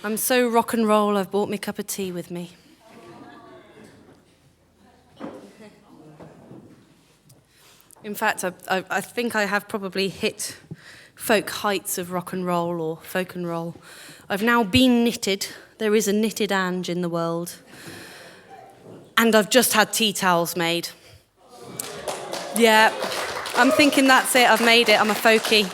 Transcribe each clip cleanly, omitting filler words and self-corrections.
I'm so rock and roll, I've brought my cup of tea with me. In fact, I think I have probably hit folk heights of rock and roll or folk and roll. I've now been knitted. There is a knitted Ange in the world. And I've just had tea towels made. Yeah, I'm thinking that's it, I've made it, I'm a folkie.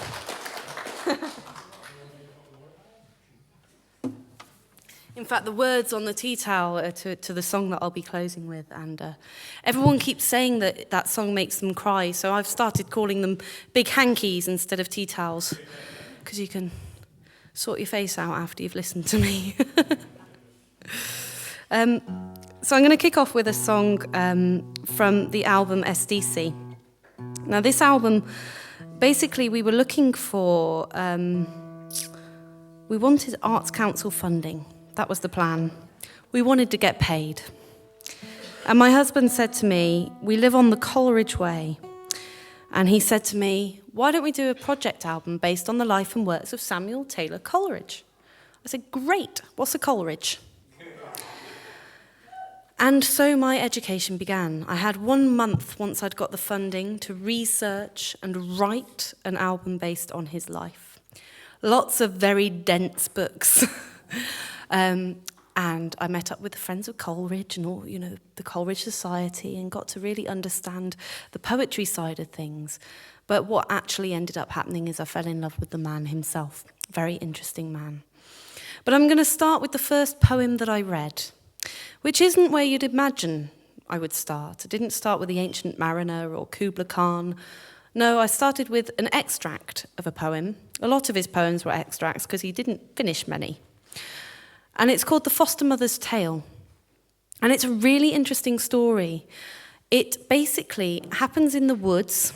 In fact, the words on the tea towel are to the song that I'll be closing with, and everyone keeps saying that that song makes them cry, so I've started calling them big hankies instead of tea towels, because you can sort your face out after you've listened to me. So I'm going to kick off with a song from the album ESTEESEE. Now, this album, basically, we were looking for, we wanted Arts Council funding. That was the plan. We wanted to get paid. And my husband said to me, we live on the Coleridge Way. And he said to me, why don't we do a project album based on the life and works of Samuel Taylor Coleridge? I said, great, what's a Coleridge? And so my education began. I had 1 month once I'd got the funding to research and write an album based on his life. Lots of very dense books. And I met up with the Friends of Coleridge and all, you know, the Coleridge Society, and got to really understand the poetry side of things. But what actually ended up happening is I fell in love with the man himself. Very interesting man. But I'm going to start with the first poem that I read, which isn't where you'd imagine I would start. I didn't start with The Ancient Mariner or Kubla Khan. No, I started with an extract of a poem. A lot of his poems were extracts because he didn't finish many. And it's called The Foster Mother's Tale. And it's a really interesting story. It basically happens in the woods,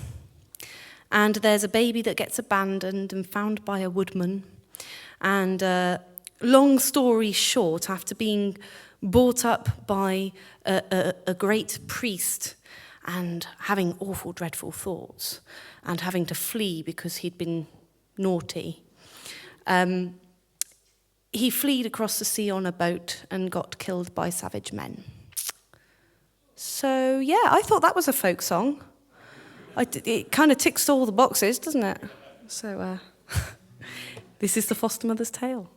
and there's a baby that gets abandoned and found by a woodman. And long story short, after being brought up by a great priest and having awful, dreadful thoughts and having to flee because he'd been naughty, he fled across the sea on a boat and got killed by savage men. So, yeah, I thought that was a folk song. It kind of ticks all the boxes, doesn't it? So, this is The Foster Mother's Tale.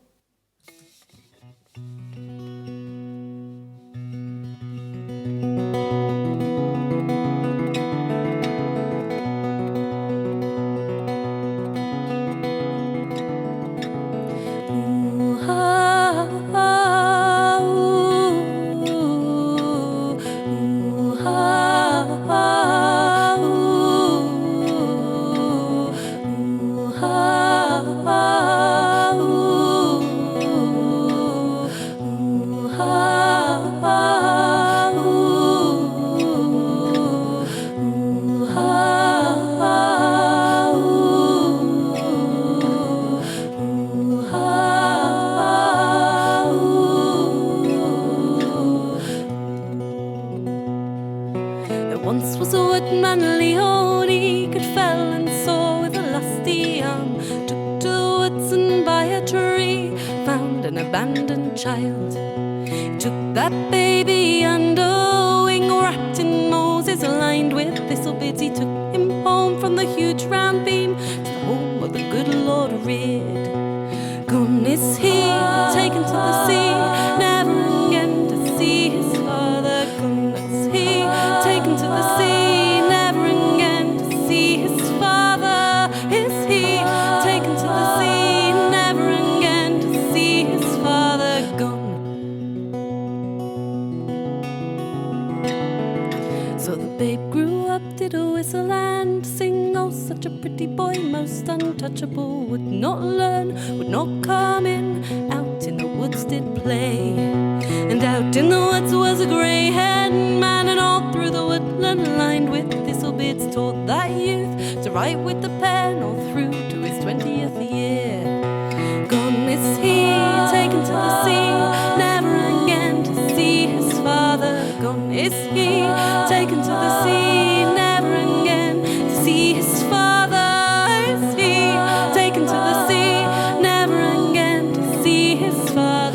Father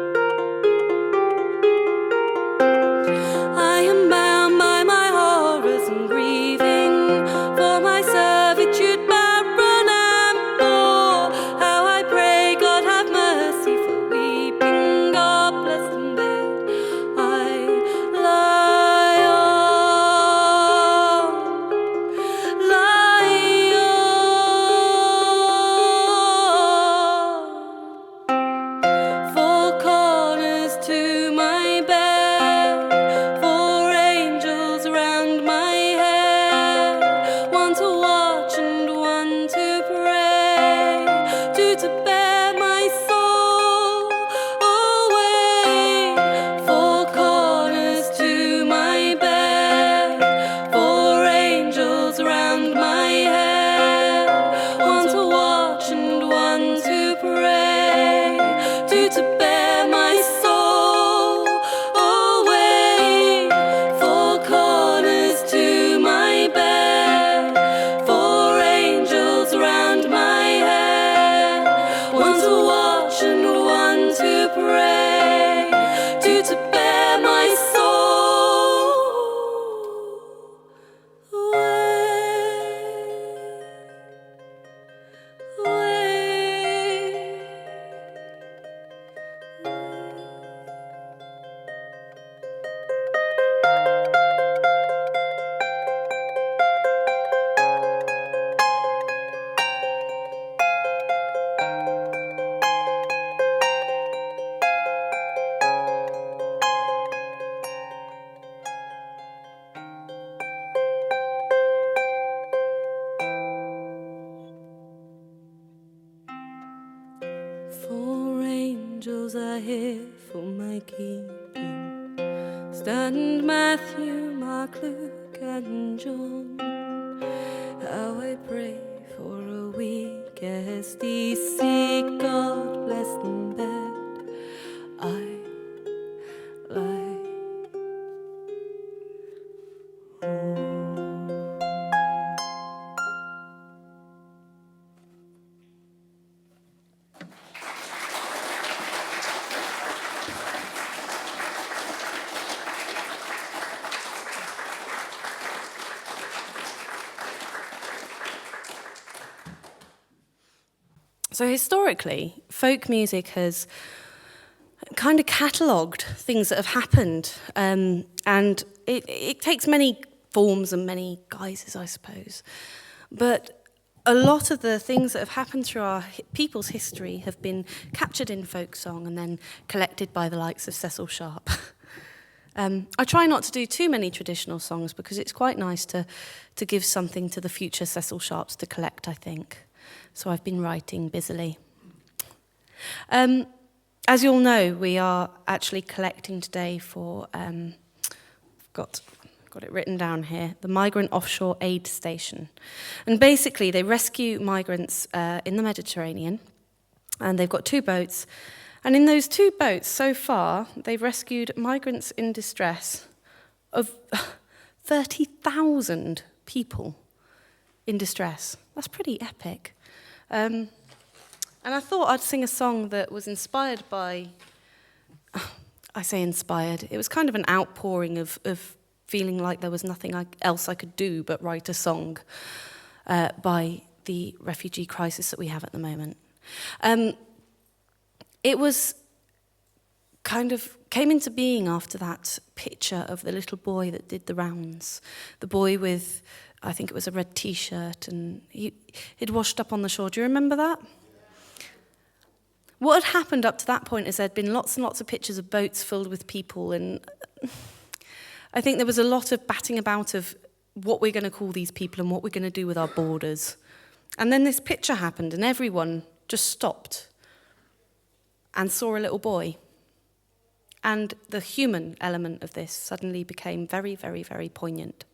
you to bear my soul away. Four angels are here for my keeping. Stand Matthew, Mark, Luke, and John. How I pray for a week SDC. God bless them bed I lie. So historically, folk music has kind of catalogued things that have happened, and it takes many forms and many guises, I suppose. But a lot of the things that have happened through our people's history have been captured in folk song and then collected by the likes of Cecil Sharp. I try not to do too many traditional songs because it's quite nice to give something to the future Cecil Sharps to collect, I think. So I've been writing busily. As you all know, we are actually collecting today for, got it written down here, the Migrant Offshore Aid Station. And basically they rescue migrants in the Mediterranean, and they've got 2 boats. And in those 2 boats, so far, they've rescued migrants in distress of 30,000 people in distress. That's pretty epic. And I thought I'd sing a song that was inspired by, I say inspired, it was kind of an outpouring of feeling like there was nothing else I could do but write a song by the refugee crisis that we have at the moment. It was kind of came into being after that picture of the little boy that did the rounds, the boy with, I think it was a red T-shirt, and he'd washed up on the shore. Do you remember that? What had happened up to that point is there'd been lots and lots of pictures of boats filled with people, and I think there was a lot of batting about of what we're going to call these people and what we're going to do with our borders. And then this picture happened, and everyone just stopped and saw a little boy. And the human element of this suddenly became very, very, very poignant.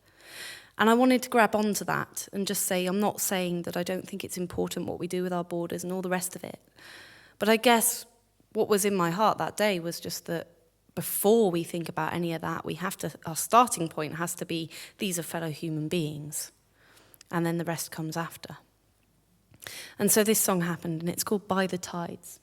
And I wanted to grab onto that and just say, I'm not saying that I don't think it's important what we do with our borders and all the rest of it. But I guess what was in my heart that day was just that before we think about any of that, our starting point has to be, these are fellow human beings. And then the rest comes after. And so this song happened, and it's called By the Tides.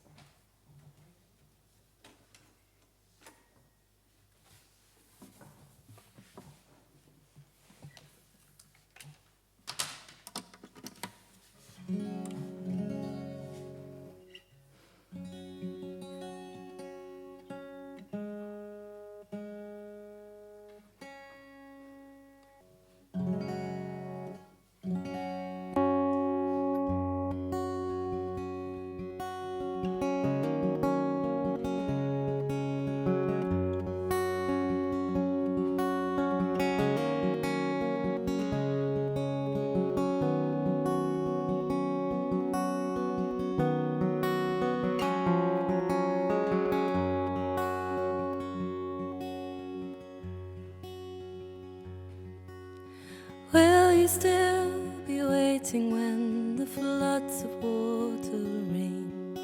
Will you still be waiting when the floods of water rain?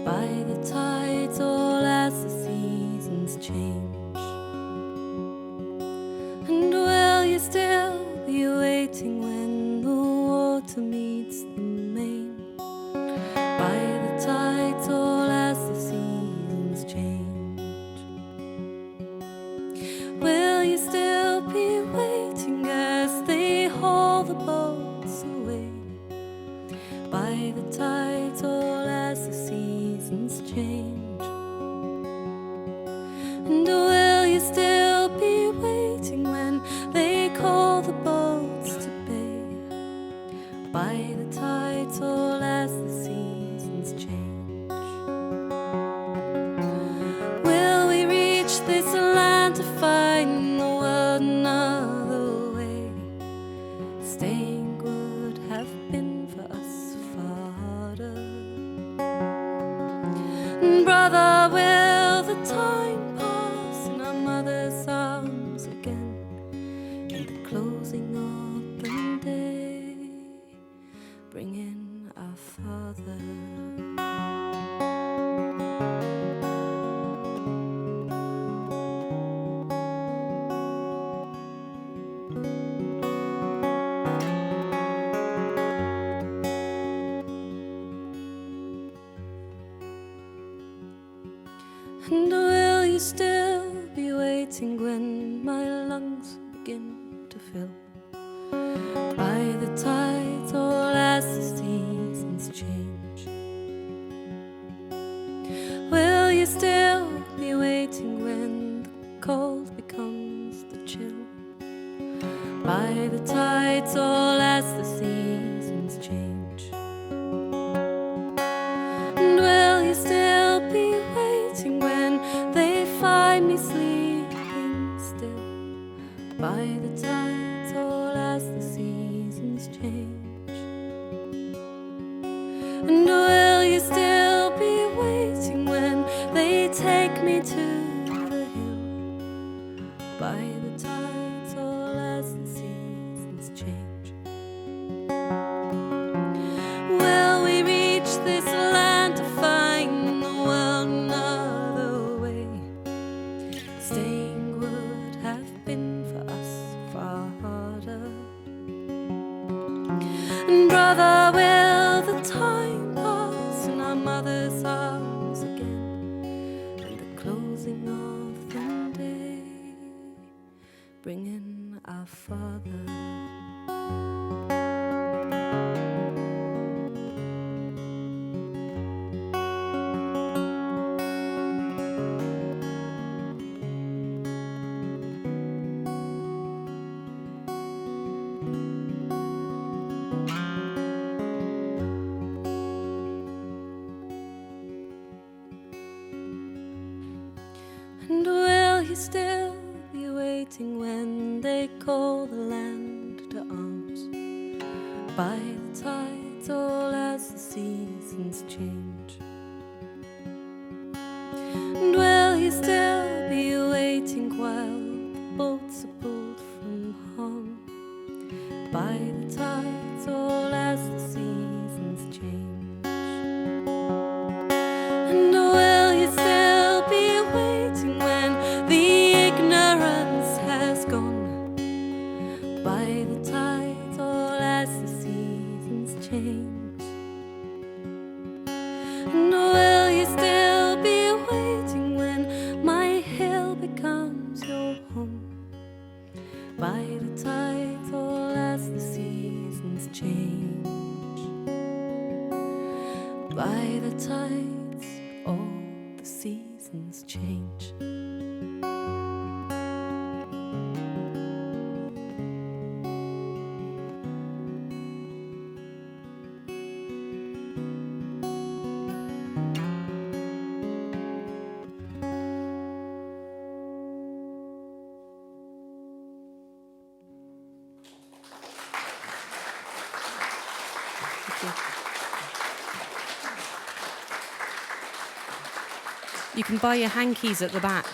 By the tides all as the seasons change? And will you still be waiting when the water meets the main? By the tides all as the seasons change? be waiting as they haul the boats away by the tides all as the seasons change? And will you still be waiting when they call the boats to bay by the tides all as the seasons change? Will we reach this land to find the world another way? Staying would have been for us far harder. And brother, will the time pass in our mother's arms again in the closing of the day, bring in our Father? And will you still be waiting when my lungs begin to fill by the tides all as the seasons change? Will you still be waiting when the cold becomes the chill by the tides all as the seasons change? And will you still be waiting when they find me sleeping still by the tides all as the seasons change? And will you still be waiting when they take me to the hill by the tides all as the seasons change? Will we reach this land to find the world another way? Staying would have been for us far harder. And brother, will the time pass in our mother's arms again and the closing of the day, bring in our Father? And will you still be waiting when they call the land to arms by the tides all as the seasons change? And will you still be waiting while the boats are pulled from home by the tides all as the seasons change? And will you still be waiting when the ignorance has gone by the tides all as the seasons change? And will you still be waiting when my hill becomes your home by the tides all as the seasons change? By the tides all the seasons change. You can buy your hankies at the back.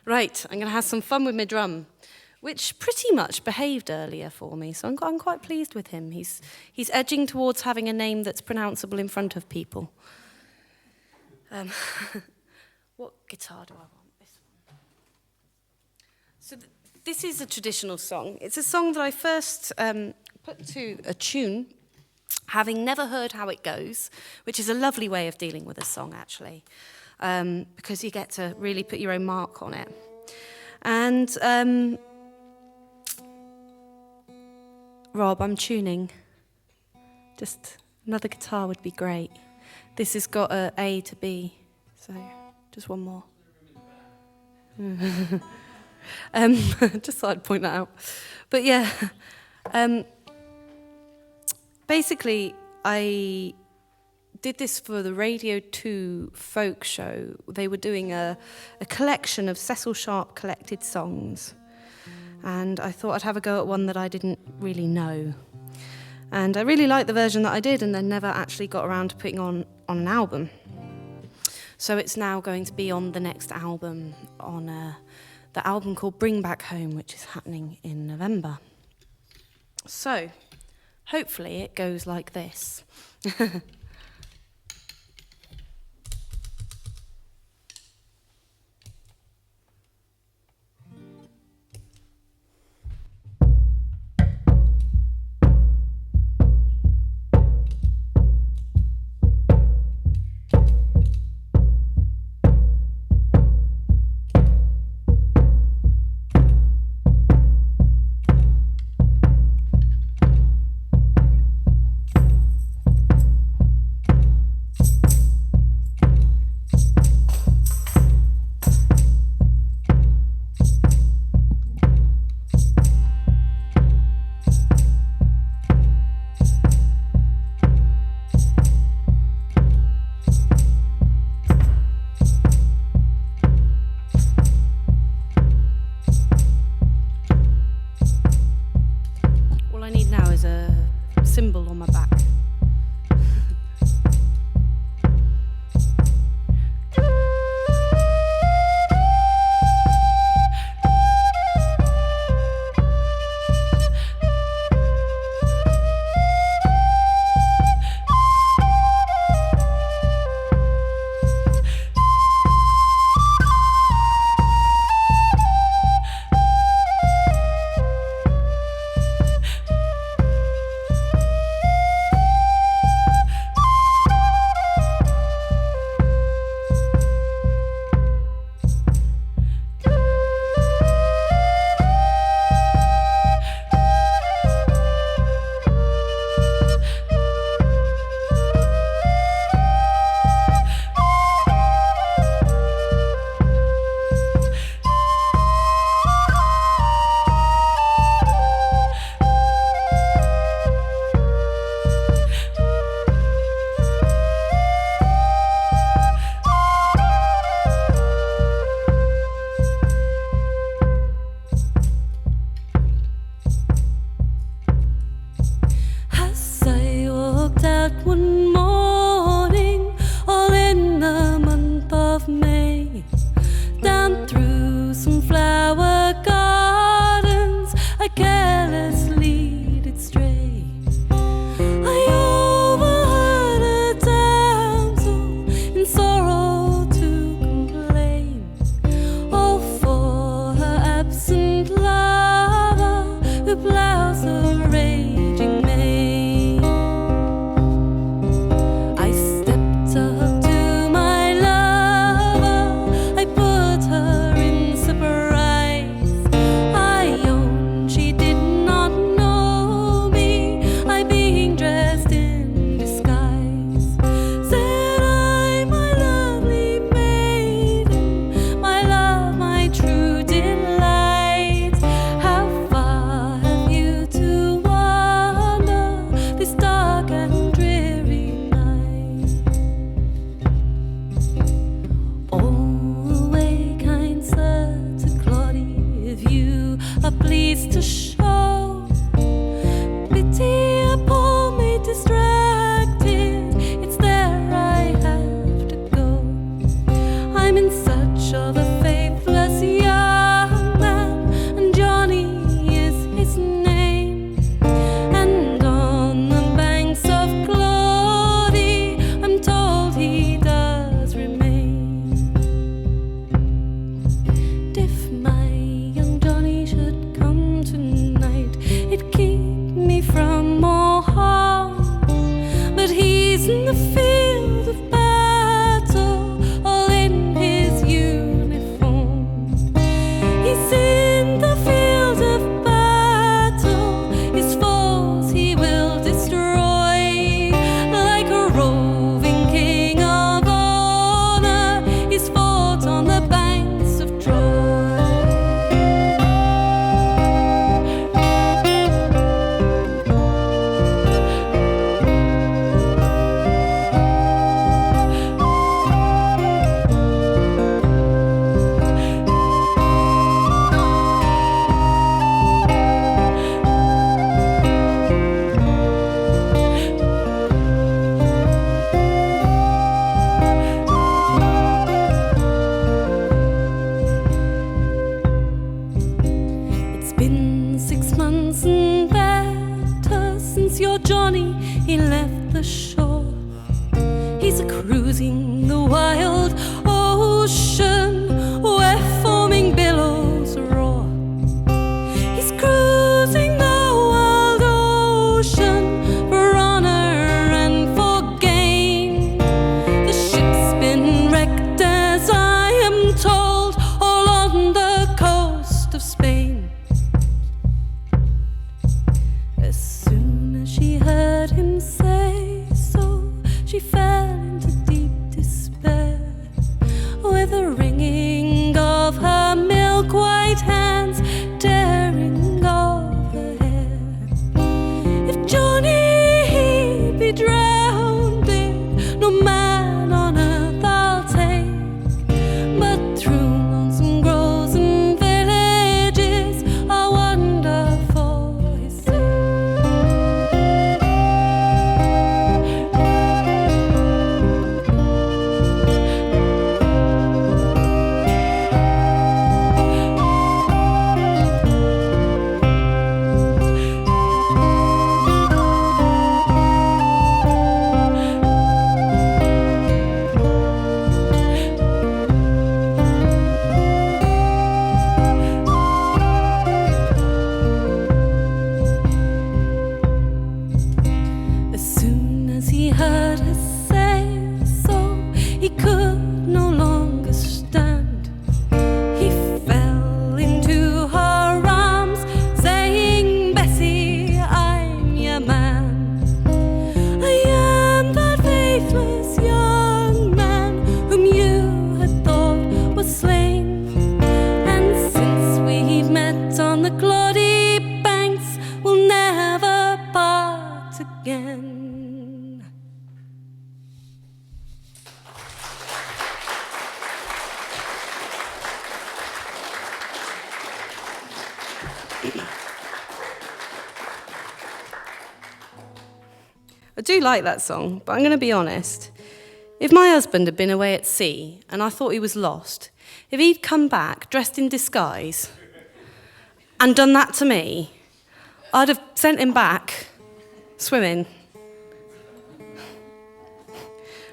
Right, I'm going to have some fun with my drum, which pretty much behaved earlier for me, so I'm quite pleased with him. He's edging towards having a name that's pronounceable in front of people. What guitar do I want? This one. So this is a traditional song. It's a song that I first put to a tune, having never heard how it goes, which is a lovely way of dealing with a song, actually. because you get to really put your own mark on it. And Rob, I'm tuning. Just another guitar would be great. This has got a A to B, so just one more. Just thought I'd point that out. But yeah, basically I did this for the Radio 2 folk show. They were doing a collection of Cecil Sharp collected songs. And I thought I'd have a go at one that I didn't really know. And I really liked the version that I did, and then never actually got around to putting on an album. So it's now going to be on the next album, on the album called Bring Back Home, which is happening in November. So hopefully it goes like this. He's cruising the wild ocean where foaming billows roar. He's cruising the wild ocean for honor and for gain. The ship's been wrecked, as I am told, all on the coast of Spain. As soon as she heard him say so, she fell into deep despair. With the ringing of her milk-white hands tearing off her hair. If Johnny he be drowned, no man on earth I'll take, but through lonesome groves and villages I'll wander for his sake. As soon as he heard her say so, he could no longer stand. He fell into her arms, saying, Bessie, I'm your man. I am that faithless young man whom you had thought was slain. And since we've met on the CLAUDY banks, we'll never part again. I do like that song, but I'm going to be honest. If my husband had been away at sea and I thought he was lost, if he'd come back dressed in disguise and done that to me, I'd have sent him back swimming.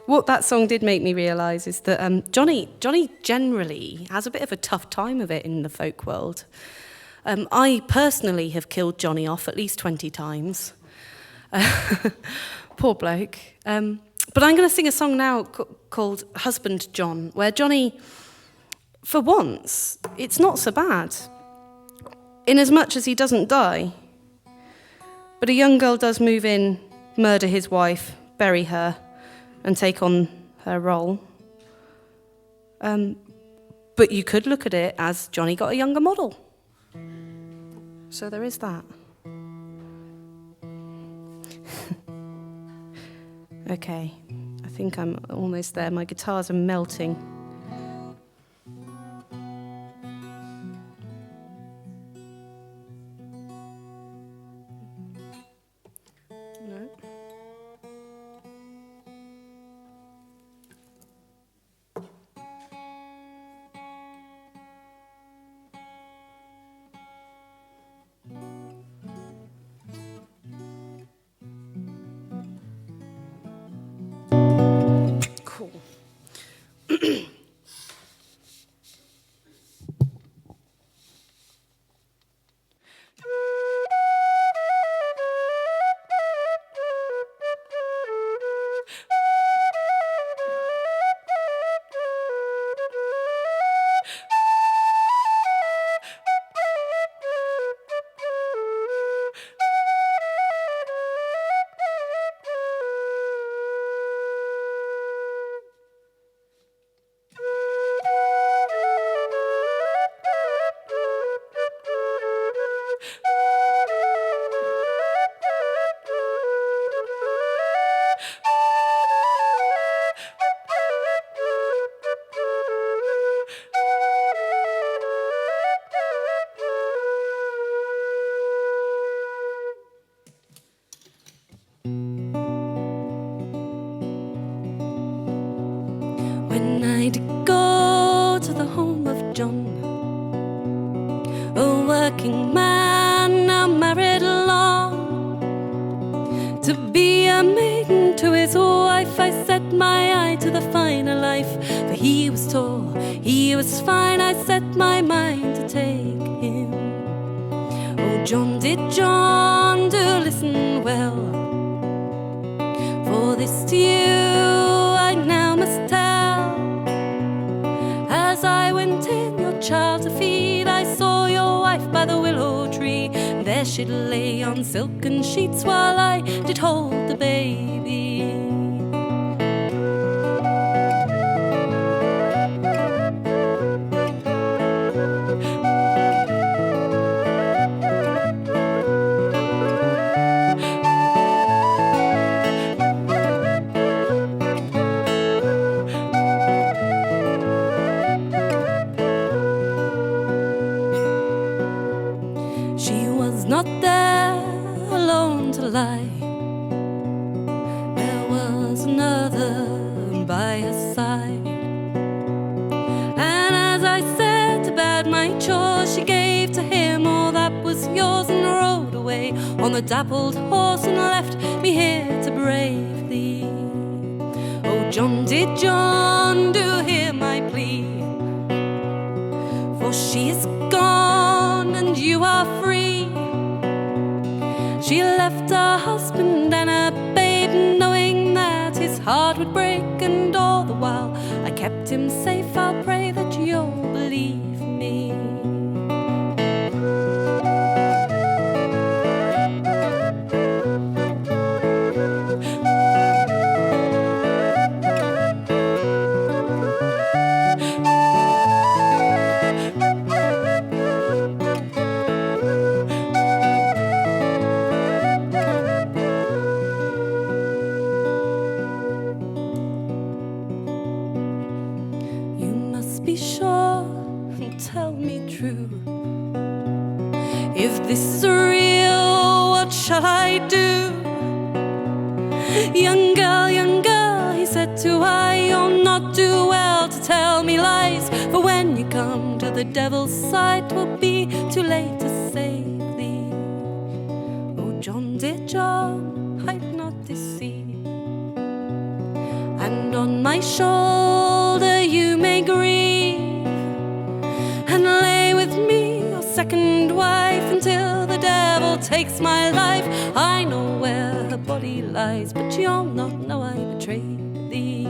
What that song did make me realise is that Johnny generally has a bit of a tough time of it in the folk world. I personally have killed Johnny off at least 20 times. Poor bloke. But I'm going to sing a song now called Husband John, where Johnny, for once, it's not so bad, in as much as he doesn't die. But a young girl does move in, murder his wife, bury her, and take on her role. But you could look at it as Johnny got a younger model. So there is that. Okay, I think I'm almost there. My guitars are melting. No. Cool. When I'd go to the home of John, a working man now married along, to be a maiden to his wife, I set my was fine, I set my mind to take him. Oh, John, did John, do listen well, for this to you I now must tell. As I went in your child to feed, I saw your wife by the willow tree. There she'd lay on silken sheets while I did hold the baby. She was not there alone to lie. There was another by her side. And as I set about my chores, she gave to him all that was yours and rode away on the dappled horse and left me here to brave thee. Oh, John, did John, do hear my plea? For she is gone and you are free. She left her husband and her babe, knowing that his heart would break, and all the while I kept him safe. I'll pray that you'll believe me. Be sure and tell me true. If this is real, what shall I do? Young girl, he said to her, you'll not do well to tell me lies, for when you come to the devil's side, 'twill be too late to save thee. Oh, John, dear John, I'd not deceive, and on my shoulder you may grieve, and lay with me, your second wife, until the devil takes my life. I know where her body lies, but you'll not know I betrayed thee.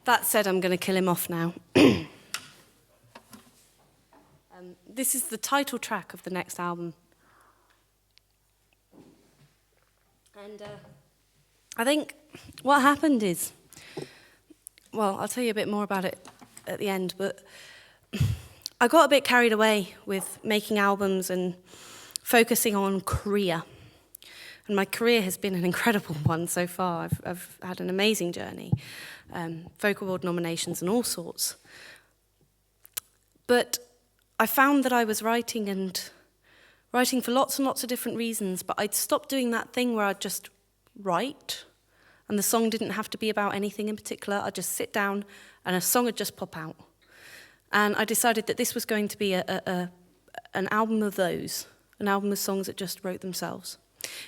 That said, I'm going to kill him off now. This is the title track of the next album. And I think what happened is, well, I'll tell you a bit more about it at the end, but I got a bit carried away with making albums and focusing on career. And my career has been an incredible one so far. I've had an amazing journey. Vocal award nominations and all sorts. But I found that I was writing for lots and lots of different reasons, but I'd stopped doing that thing where I'd just write, and the song didn't have to be about anything in particular. I'd just sit down and a song would just pop out. And I decided that this was going to be an album of those, an album of songs that just wrote themselves.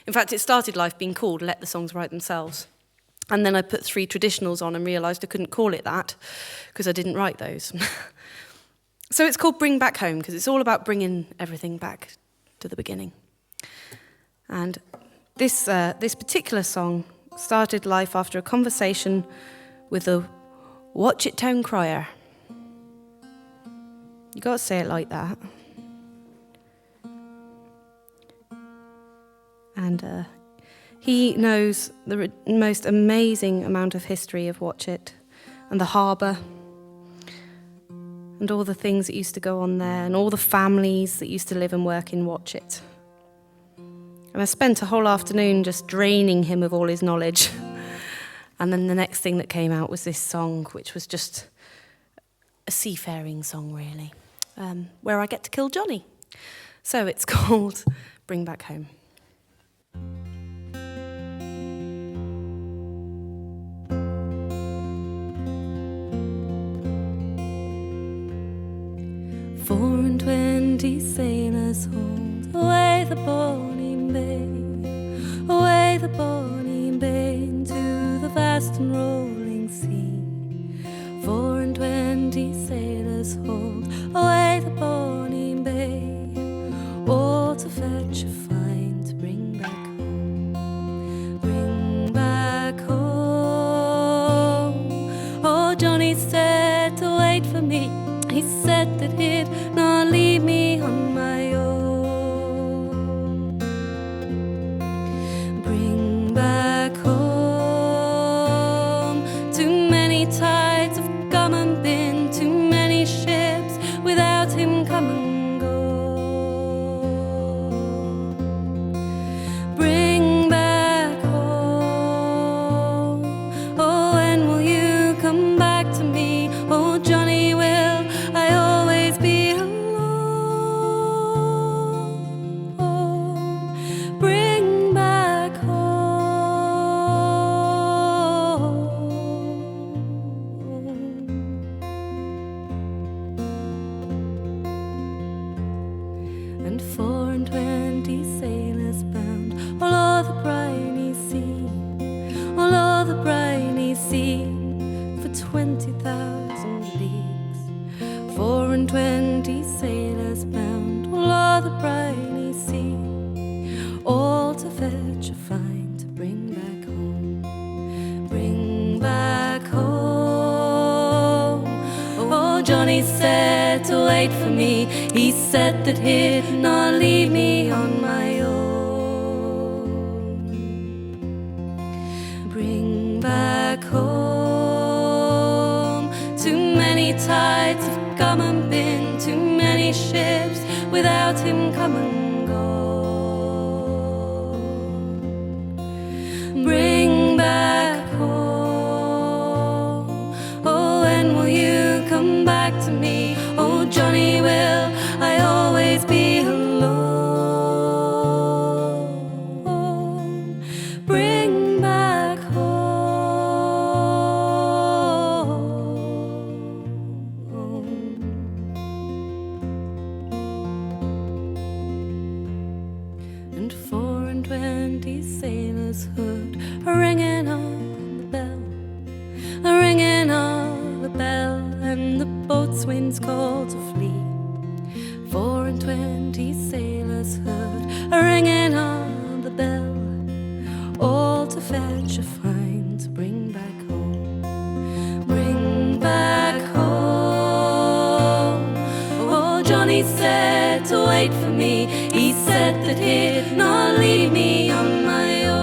In fact, it started life being called Let the Songs Write Themselves. And then I put 3 traditionals on and realised I couldn't call it that because I didn't write those. So it's called Bring Back Home because it's all about bringing everything back to the beginning. And this particular song started life after a conversation with a Watch It town crier. You got to say it like that. And he knows the most amazing amount of history of Watch It and the harbour and all the things that used to go on there and all the families that used to live and work in Watch It. And I spent a whole afternoon just draining him of all his knowledge. And then the next thing that came out was this song, which was just a seafaring song, really, where I get to kill Johnny. So it's called Bring Back Home. Four and 20 sailors hold away the bonny bay, away the bonny bay into the vast and rolling sea. 4 and 20 sailors hold away the bonny bay, all to fetch a find to bring back home, bring back home. Oh, Johnny said to wait for me. He said that he'd not leave me on my own. Bring back home. Too many tides have come and been, too many ships without him come and go. Bring back home. Oh, when will you come back to me? Oh, Johnny, will I always be alone? Bring back home. And 4 and 20 sailors bound all o'er the briny sea, all o'er the briny sea, for 20,000 leagues. 4 and 20 sailors bound all o'er the briny sea, all to fetch a find to bring back home, bring back home. Oh, Johnny said to wait for me. He said that he'd not leave me on my own. Bring back home. Too many tides have come and been, too many ships without him come and go. Bring back home. Oh, when will you come back to me? Oh, Johnny, will I always be alone? Bring back home. And 4 and 20 sailors heard a ringing on the bell, a ringing on the bell, and the boatswain's call to flee. 4 and 20 sailors heard a ringing on the bell, all to fetch a find to bring back home, bring back home. Oh, Johnny said to wait for me. He said that he'd not leave me on my own.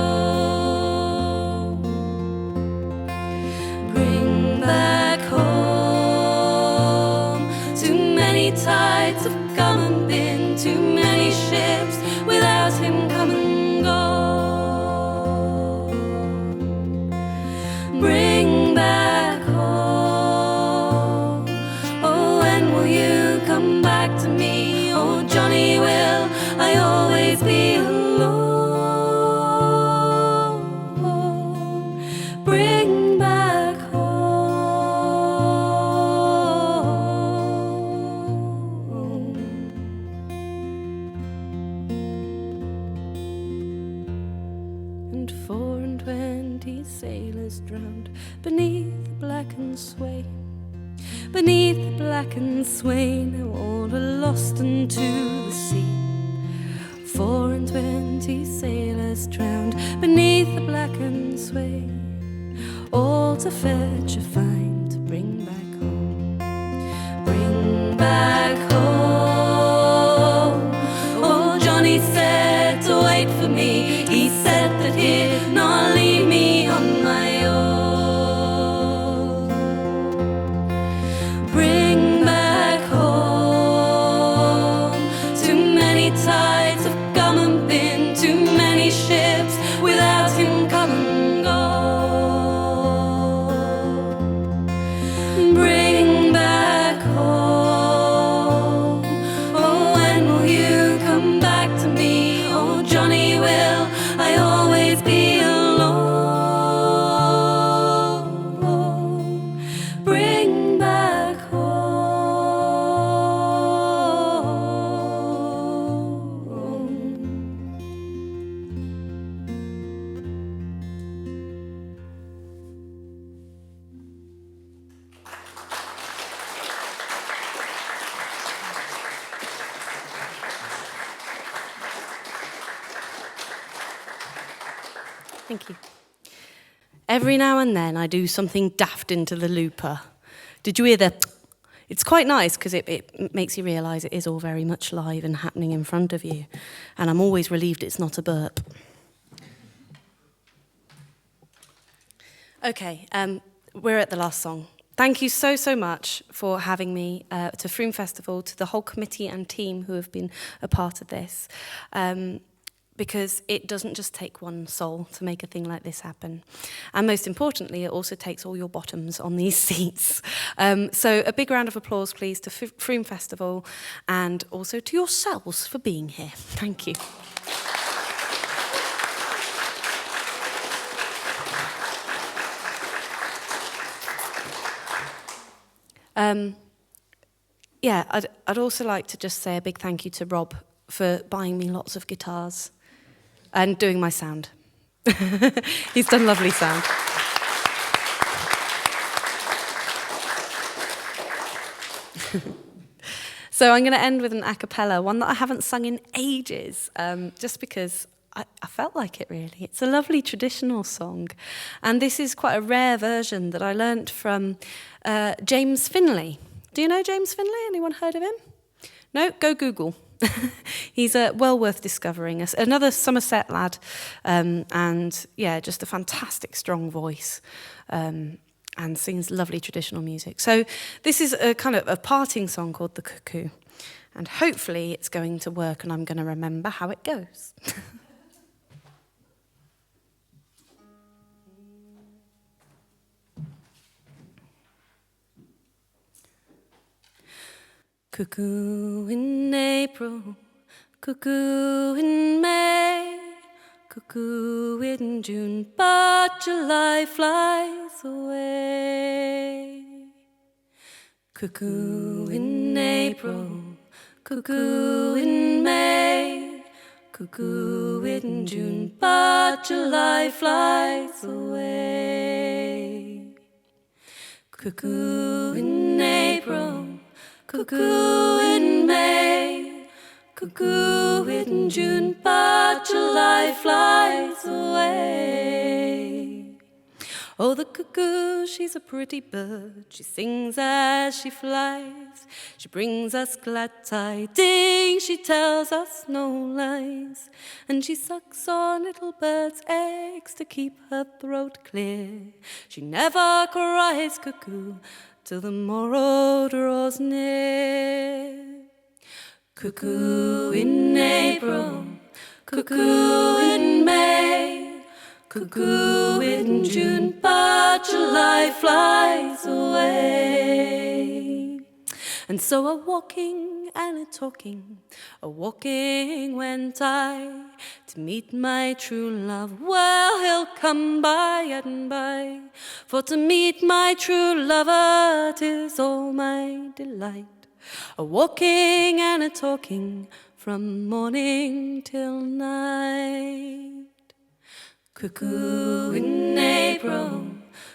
Bring back home. Too many tides have come and been, too many ships without him come and go. Bring back home. Oh, when will you come back to me? Oh, Johnny, will I always be alone? Bring back home. And 4 and 20 sailors drowned beneath the blackened sway, beneath the blackened sway. Now all are lost into the sea. 4 and 20 sailors drowned beneath the blackened sway, all to fetch a find to bring back home, bring back home. Oh, Johnny said to wait for me. He said that he'd not leave me on my own. Bring back home. Too many tides have come and been, too many Thank you. Every now and then I do something daft into the looper. Did you hear the... It's quite nice because it makes you realise it is all very much live and happening in front of you. And I'm always relieved it's not a burp. Okay, we're at the last song. Thank you so, so much for having me to Frome Festival, to the whole committee and team who have been a part of this. Because it doesn't just take one soul to make a thing like this happen. And most importantly, it also takes all your bottoms on these seats. So a big round of applause, please, to Frome Festival and also to yourselves for being here. Thank you. I'd also like to just say a big thank you to Rob for buying me lots of guitars and doing my sound. He's done lovely sound. So I'm going to end with an a cappella, one that I haven't sung in ages, just because I felt like it, really. It's a lovely traditional song. And this is quite a rare version that I learnt from James Finlay. Do you know James Finlay? Anyone heard of him? No? Go Google. He's well worth discovering. Another Somerset lad, and yeah, just a fantastic strong voice, and sings lovely traditional music. So this is a kind of a parting song called The Cuckoo, and hopefully it's going to work and I'm going to remember how it goes. Cuckoo in April, cuckoo in May, cuckoo in June, but July flies away. Cuckoo in April, cuckoo in May, cuckoo in June, but July flies away. Cuckoo in April, cuckoo in May, cuckoo in June, but July flies away. Oh, the cuckoo, she's a pretty bird. She sings as she flies. She brings us glad tidings. She tells us no lies. And she sucks on little birds' eggs to keep her throat clear. She never cries, cuckoo, till the morrow draws near. Cuckoo in April, cuckoo in May, cuckoo in June, but July flies away. And so a-walking and a-talking, a-walking went I to meet my true love. Well, he'll come by and by, for to meet my true lover 'tis all my delight. A-walking and a-talking from morning till night. Cuckoo in April,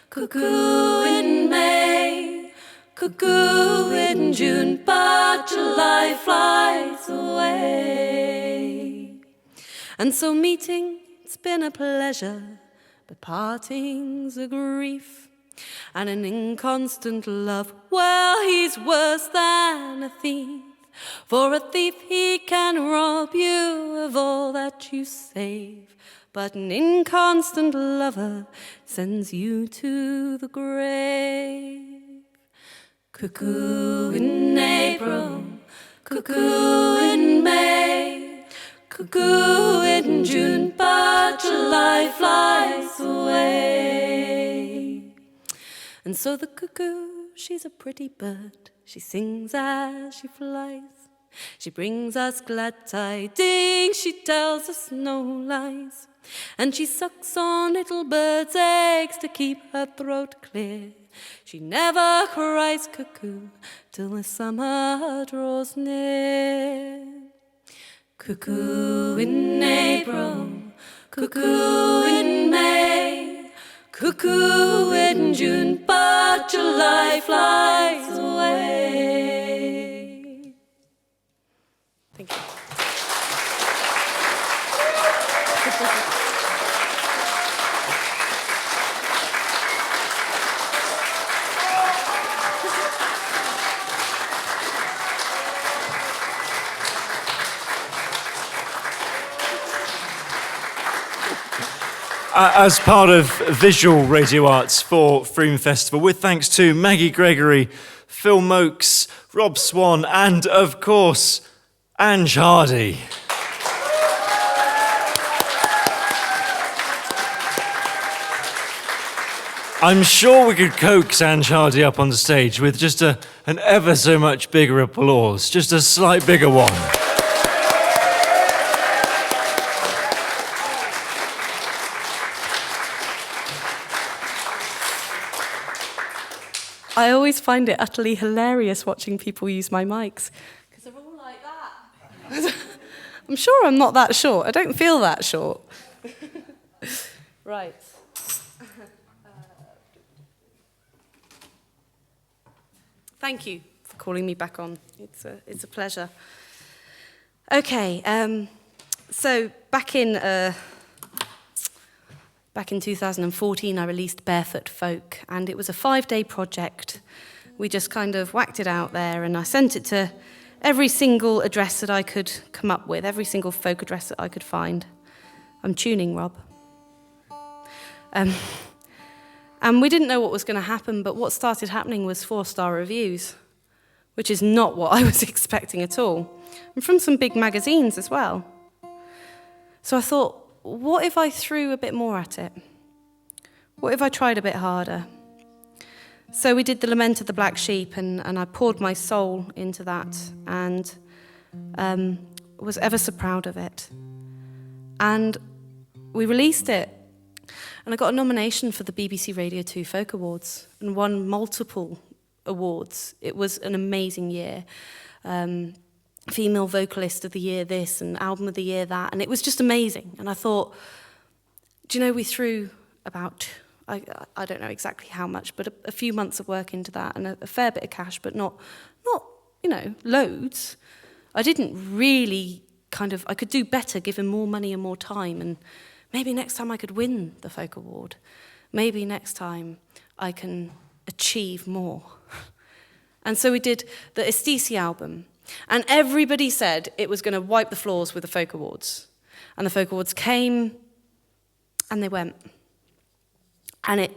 cuckoo in May, cuckoo in June, but July flies away. And so meeting, it's been a pleasure, but parting's a grief. And an inconstant love, well, he's worse than a thief. For a thief, he can rob you of all that you save. But an inconstant lover sends you to the grave. Cuckoo in April, cuckoo in May, cuckoo in June, but July flies away. And so the cuckoo, she's a pretty bird. She sings as she flies. She brings us glad tidings. She tells us no lies. And she sucks on little birds' eggs to keep her throat clear. She never cries, cuckoo, till the summer draws near. Cuckoo in April, cuckoo in May, cuckoo in June, but July flies away. Thank you. as part of visual radio arts for Frome Festival, with thanks to Maggie Gregory, Phil Mokes, Rob Swan, and of course, Ange Hardy. I'm sure we could coax Ange Hardy up on the stage with just an ever so much bigger applause, just a slight bigger one. I always find it utterly hilarious watching people use my mics, because they're all like that. I'm sure I'm not that short. I don't feel that short. Right. Thank you for calling me back on. It's a pleasure. Okay, so back in 2014, I released Barefoot Folk, and it was a 5-day project. We just kind of whacked it out there, and I sent it to every single address that I could come up with, every single folk address that I could find. I'm tuning, Rob. And we didn't know what was going to happen, but what started happening was 4-star reviews, which is not what I was expecting at all, and from some big magazines as well. So I thought, what if I threw a bit more at it? What if I tried a bit harder? So we did the Lament of the Black Sheep, and I poured my soul into that, and was ever so proud of it. And we released it. And I got a nomination for the BBC Radio 2 Folk Awards and won multiple awards. It was an amazing year. Female Vocalist of the Year this and Album of the Year that. And it was just amazing. And I thought, do you know, we threw about, I don't know exactly how much, but a few months of work into that and a fair bit of cash, but not loads. I didn't really I could do better given more money and more time, and maybe next time I could win the Folk Award. Maybe next time I can achieve more. And so we did the ESTEESEE album. And everybody said it was going to wipe the floors with the Folk Awards. And the Folk Awards came, and they went. And it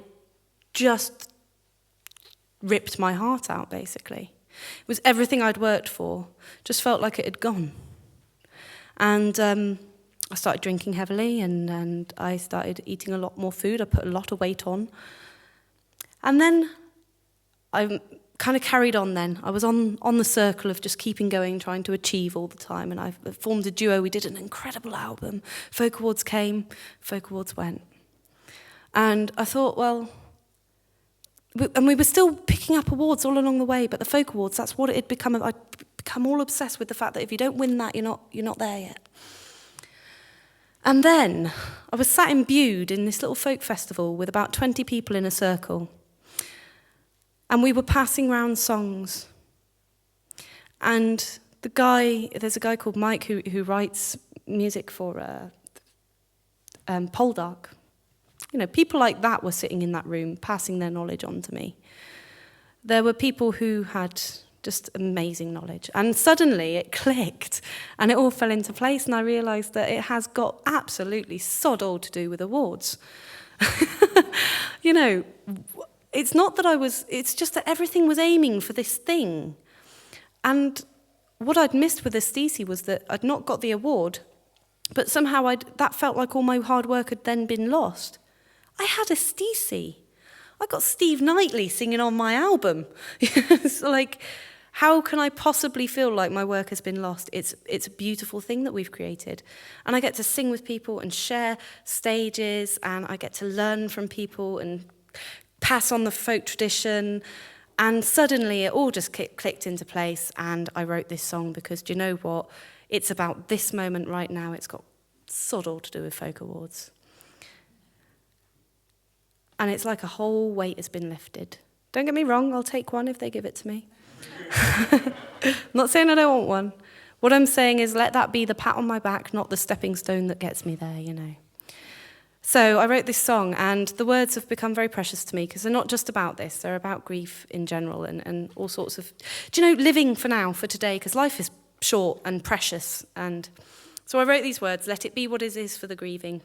just ripped my heart out, basically. It was everything I'd worked for. Just felt like it had gone. And I started drinking heavily, and I started eating a lot more food. I put a lot of weight on. And then I kind of carried on then. I was on the circle of just keeping going, trying to achieve all the time. And I formed a duo. We did an incredible album. Folk Awards came, Folk Awards went. And I thought, well, and we were still picking up awards all along the way, but the Folk Awards, that's what it had become. I'd become all obsessed with the fact that if you don't win that, you're not there yet. And then I was sat in Bude in this little folk festival with about 20 people in a circle. And we were passing round songs. And there's a guy called Mike who writes music for Poldark. You know, people like that were sitting in that room, passing their knowledge on to me. There were people who had just amazing knowledge. And suddenly it clicked, and it all fell into place, and I realised that it has got absolutely sod all to do with awards. You know, it's not that it's just that everything was aiming for this thing. And what I'd missed with ESTEESEE was that I'd not got the award, but somehow that felt like all my hard work had then been lost. I had ESTEESEE. I got Steve Knightley singing on my album. It's like, how can I possibly feel like my work has been lost? It's a beautiful thing that we've created. And I get to sing with people and share stages, and I get to learn from people and pass on the folk tradition. And suddenly it all just clicked into place, and I wrote this song because, do you know what? It's about this moment right now. It's got sod all to do with Folk Awards. And it's like a whole weight has been lifted. Don't get me wrong, I'll take one if they give it to me. I'm not saying I don't want one. What I'm saying is let that be the pat on my back, not the stepping stone that gets me there, you know. So I wrote this song, and the words have become very precious to me because they're not just about this, they're about grief in general and all sorts of, do you know, living for now, for today, because life is short and precious. And so I wrote these words, let it be what it is for the grieving.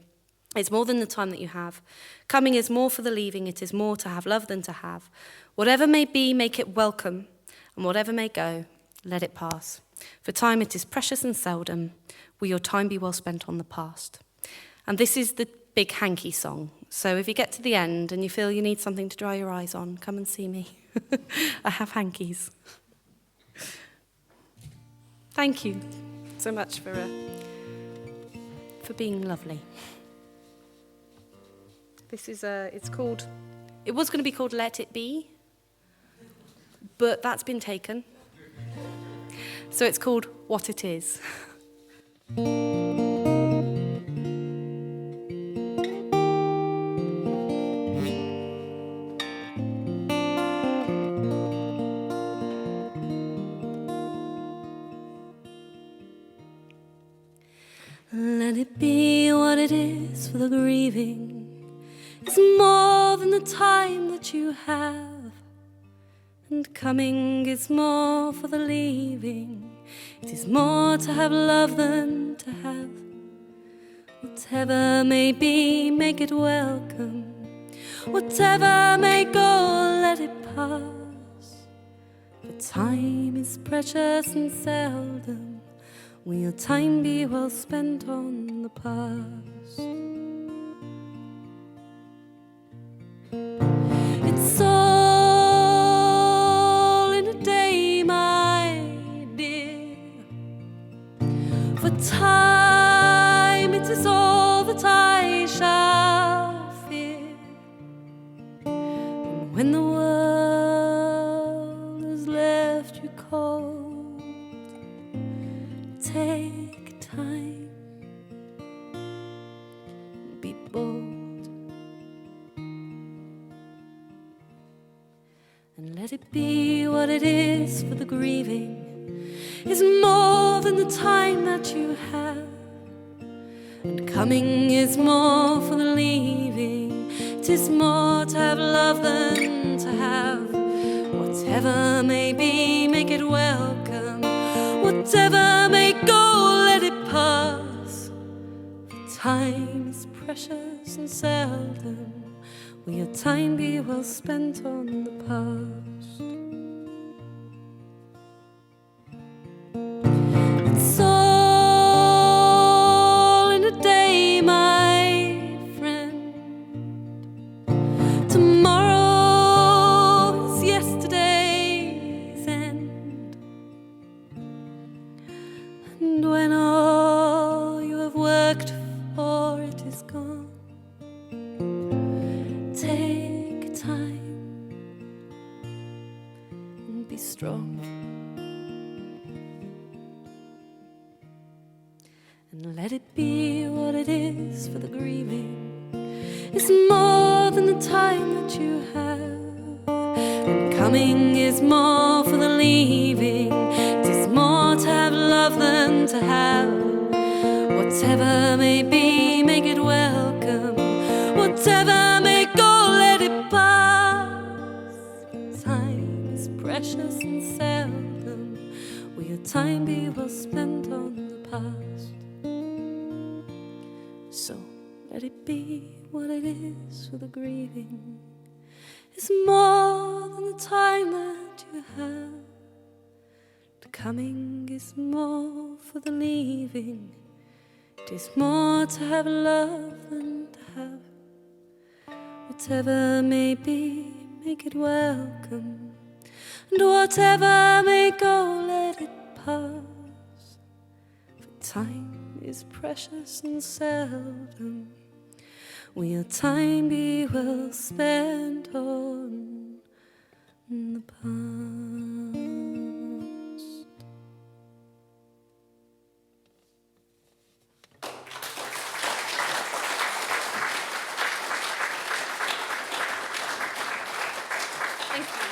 It's more than the time that you have. Coming is more for the leaving. It is more to have love than to have. Whatever may be, make it welcome. And whatever may go, let it pass. For time it is precious and seldom. Will your time be well spent on the past? And this is the big hanky song. So if you get to the end and you feel you need something to dry your eyes on, come and see me. I have hankies. Thank you so much for being lovely. This is it was going to be called Let It Be, but that's been taken. So it's called What It Is. Let it be what it is, for the grieving is more than the time that you have, and coming is more for the leaving. It is more to have love than to have. Whatever may be, make it welcome. Whatever may go, let it pass. For time is precious and seldom. Will your time be well spent on the past? It's all in a day, my dear. For time, it is all that I shall fear. And when the world has left you cold, take time, be bold, and let it be what it is, for the grieving is more than the time that you have, and coming is more for the leaving. It is more to have love than to have. Whatever may be, make it welcome. Whatever may go, let it pass. For time is precious and seldom. Will your time be well spent on the past? It's all in a day, my friend. Tomorrow is yesterday's end. And when all you have worked for it is gone, take time and be strong. And let it be what it is, for the grieving is more than the time that you have, and coming is more for the leaving. It is more to have love than to have. Whatever may be, make it welcome. Whatever may go, let it pass. Time is precious and seldom. Will your time be well spent on the past? So let it be what it is, for the grieving is more than the time that you have. The coming is more for the leaving. It is more to have love than to have. Whatever may be, make it welcome. And whatever may go, let it pass. For time is precious and seldom. Will your time be well spent on the past? Thank you.